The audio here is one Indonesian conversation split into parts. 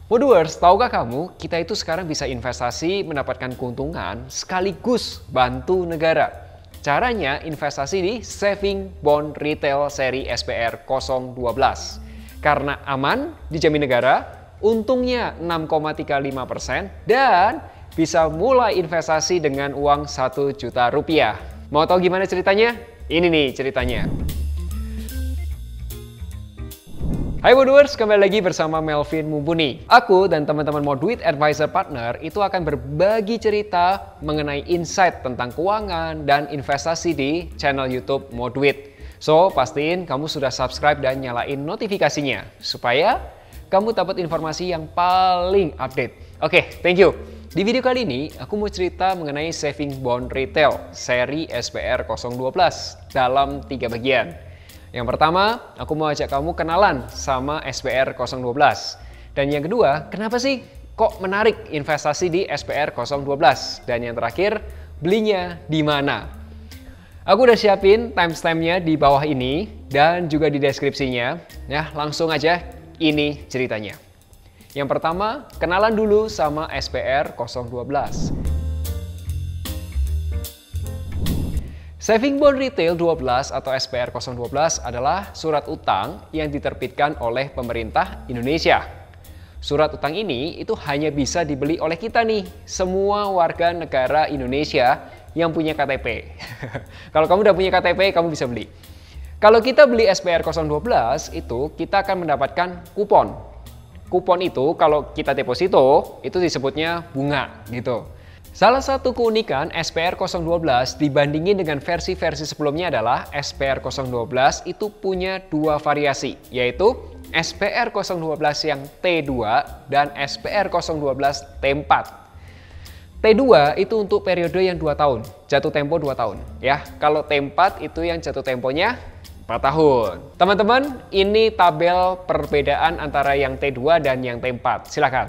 Modulers, tahukah kamu kita itu sekarang bisa investasi mendapatkan keuntungan sekaligus bantu negara. Caranya investasi di Saving Bond Retail seri SPR 012. Karena aman, dijamin negara, untungnya 6,35% dan bisa mulai investasi dengan uang 1 juta rupiah. Mau tahu gimana ceritanya? Ini nih ceritanya. Hai Modulers, kembali lagi bersama Melvin Mumpuni. Aku dan teman-teman Moduit Advisor Partner itu akan berbagi cerita mengenai insight tentang keuangan dan investasi di channel YouTube Moduit. So, pastiin kamu sudah subscribe dan nyalain notifikasinya supaya kamu dapat informasi yang paling update. Oke, thank you. Di video kali ini, aku mau cerita mengenai Saving Bond Retail seri SPR 012 dalam 3 bagian. Yang pertama, aku mau ajak kamu kenalan sama SPR 012. Dan yang kedua, kenapa sih kok menarik investasi di SPR 012? Dan yang terakhir, belinya di mana? Aku udah siapin timestamp-nya di bawah ini dan juga di deskripsinya. Ya, langsung aja ini ceritanya. Yang pertama, kenalan dulu sama SPR 012. Saving Bond Retail 12 atau SPR 012 adalah surat utang yang diterbitkan oleh pemerintah Indonesia. Surat utang ini itu hanya bisa dibeli oleh kita nih, semua warga negara Indonesia yang punya KTP. Kalau kamu udah punya KTP, kamu bisa beli. Kalau kita beli SPR 012, itu kita akan mendapatkan kupon. Kupon itu kalau kita deposito, itu disebutnya bunga gitu. Salah satu keunikan SPR 012 dibandingin dengan versi-versi sebelumnya adalah SPR 012 itu punya dua variasi, yaitu SPR 012 yang T2 dan SPR 012 T4. T2 itu untuk periode yang 2 tahun, jatuh tempo 2 tahun. Ya, kalau T4 itu yang jatuh temponya 4 tahun. Teman-teman, ini tabel perbedaan antara yang T2 dan yang T4. Silakan.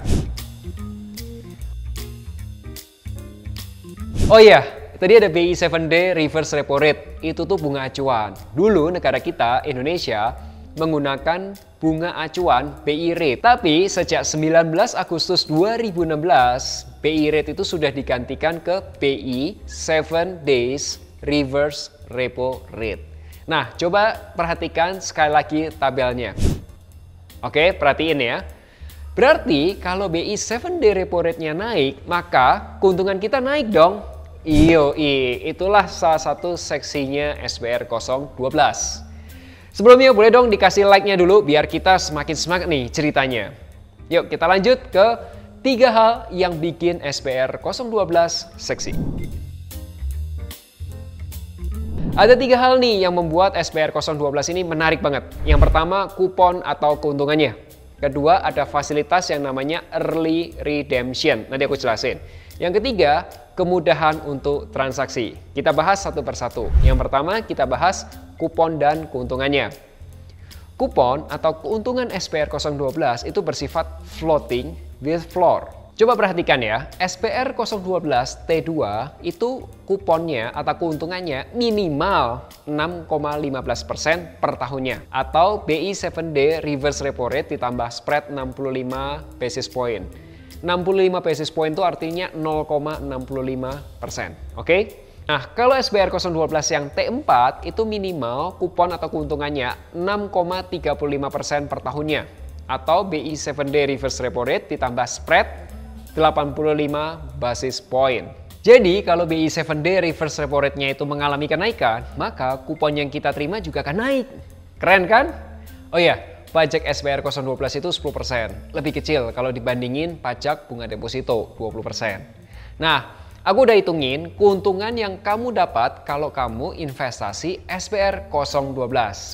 Oh iya, tadi ada BI 7D reverse repo rate. Itu tuh bunga acuan. Dulu negara kita, Indonesia, menggunakan bunga acuan BI rate. Tapi sejak 19 Agustus 2016, BI rate itu sudah digantikan ke BI 7 days reverse repo rate. Nah, coba perhatikan sekali lagi tabelnya. Oke, perhatiin ya. Berarti kalau BI 7-day repo rate-nya naik, maka keuntungan kita naik dong. Itulah salah satu seksinya SPR 012. Sebelumnya boleh dong dikasih like-nya dulu biar kita semakin semangat nih ceritanya. Yuk kita lanjut ke 3 hal yang bikin SPR 012 seksi. Ada 3 hal nih yang membuat SPR 012 ini menarik banget. Yang pertama, kupon atau keuntungannya. Kedua, ada fasilitas yang namanya early redemption. Nanti aku jelasin. Yang ketiga, kemudahan untuk transaksi. Kita bahas satu persatu. Yang pertama, kita bahas kupon dan keuntungannya. Kupon atau keuntungan SPR 012 itu bersifat floating with floor. Coba perhatikan ya, SPR 012 T2 itu kuponnya atau keuntungannya minimal 6,15% per tahunnya. Atau BI 7D reverse repo rate ditambah spread 65 basis point. 65 basis point itu artinya 0,65%. Oke? Nah, kalau SPR 012 yang T4 itu minimal kupon atau keuntungannya 6,35% per tahunnya. Atau BI 7D reverse repo rate ditambah spread 85 basis point. Jadi kalau BI 7D reverse repo rate-nya itu mengalami kenaikan, maka kupon yang kita terima juga akan naik. Keren kan? Oh iya, pajak SPR 012 itu 10%. Lebih kecil kalau dibandingin pajak bunga deposito 20%. Nah, aku udah hitungin keuntungan yang kamu dapat kalau kamu investasi SPR 012.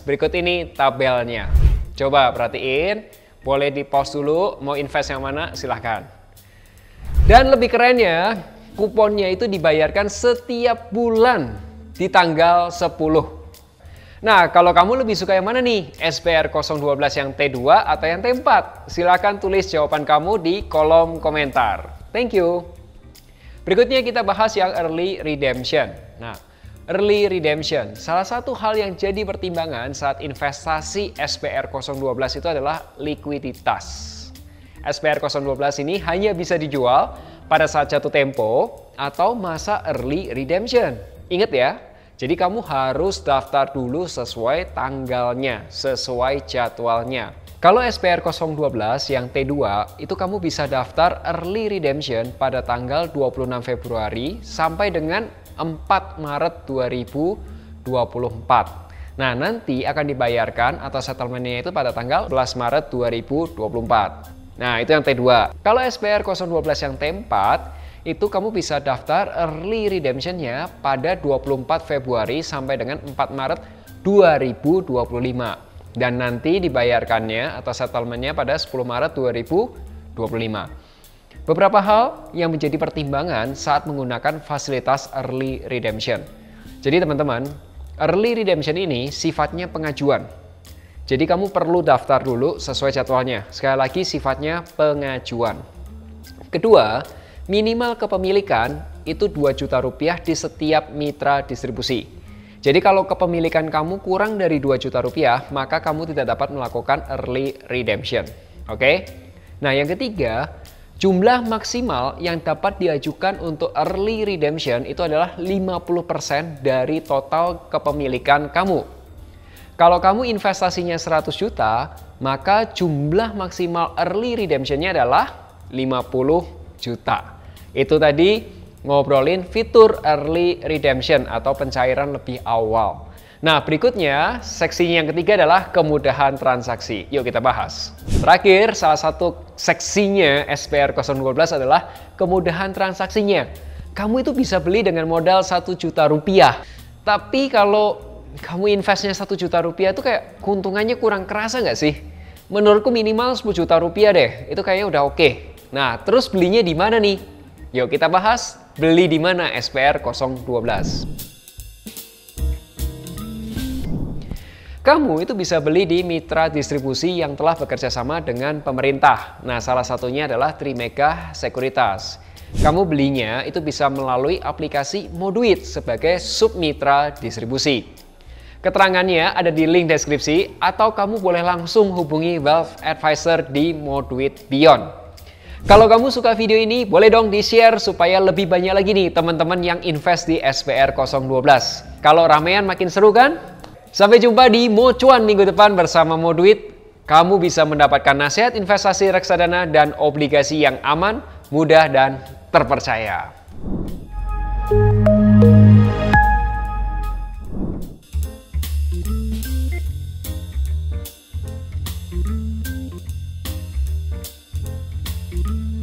Berikut ini tabelnya. Coba perhatiin, boleh di pause dulu, mau invest yang mana silahkan. Dan lebih kerennya, kuponnya itu dibayarkan setiap bulan di tanggal 10. Nah, kalau kamu lebih suka yang mana nih? SPR 012 yang T2 atau yang T4? Silahkan tulis jawaban kamu di kolom komentar. Thank you. Berikutnya kita bahas yang early redemption. Nah, early redemption, salah satu hal yang jadi pertimbangan saat investasi SPR 012 itu adalah likuiditas. SPR012 ini hanya bisa dijual pada saat jatuh tempo atau masa early redemption. Ingat ya, jadi kamu harus daftar dulu sesuai tanggalnya, sesuai jadwalnya. Kalau SPR012 yang T2 itu kamu bisa daftar early redemption pada tanggal 26 Februari sampai dengan 4 Maret 2024. Nah, nanti akan dibayarkan atau settlementnya itu pada tanggal 11 Maret 2024. Nah, itu yang T2. Kalau SPR012 yang T4 itu kamu bisa daftar early redemptionnya pada 24 Februari sampai dengan 4 Maret 2025. Dan nanti dibayarkannya atau settlementnya pada 10 Maret 2025. Beberapa hal yang menjadi pertimbangan saat menggunakan fasilitas early redemption. Jadi teman-teman, early redemption ini sifatnya pengajuan. Jadi kamu perlu daftar dulu sesuai jadwalnya. Sekali lagi sifatnya pengajuan. Kedua, minimal kepemilikan itu 2 juta rupiah di setiap mitra distribusi. Jadi kalau kepemilikan kamu kurang dari 2 juta rupiah, maka kamu tidak dapat melakukan early redemption. Oke? Nah, yang ketiga, jumlah maksimal yang dapat diajukan untuk early redemption itu adalah 50% dari total kepemilikan kamu. Kalau kamu investasinya 100 juta, maka jumlah maksimal early redemption-nya adalah 50 juta. Itu tadi ngobrolin fitur early redemption atau pencairan lebih awal. Nah, berikutnya seksinya yang ketiga adalah kemudahan transaksi. Yuk kita bahas. Terakhir, salah satu seksinya SPR012 adalah kemudahan transaksinya. Kamu itu bisa beli dengan modal 1 juta rupiah. Tapi kalau kamu investnya 1 juta rupiah itu kayak keuntungannya kurang kerasa nggak sih? Menurutku minimal 10 juta rupiah deh. Itu kayaknya udah oke. Nah, terus belinya di mana nih? Yuk kita bahas. Beli di mana SPR012? Kamu itu bisa beli di mitra distribusi yang telah bekerja sama dengan pemerintah. Nah, salah satunya adalah Trimegah Sekuritas. Kamu belinya itu bisa melalui aplikasi Moduit sebagai submitra distribusi. Keterangannya ada di link deskripsi atau kamu boleh langsung hubungi Wealth Advisor di Moduit Beyond. Kalau kamu suka video ini, boleh dong di-share supaya lebih banyak lagi nih teman-teman yang invest di SPR012. Kalau ramean makin seru kan? Sampai jumpa di Mocuan minggu depan bersama Moduit. Kamu bisa mendapatkan nasihat investasi reksadana dan obligasi yang aman, mudah, dan terpercaya. Thank you.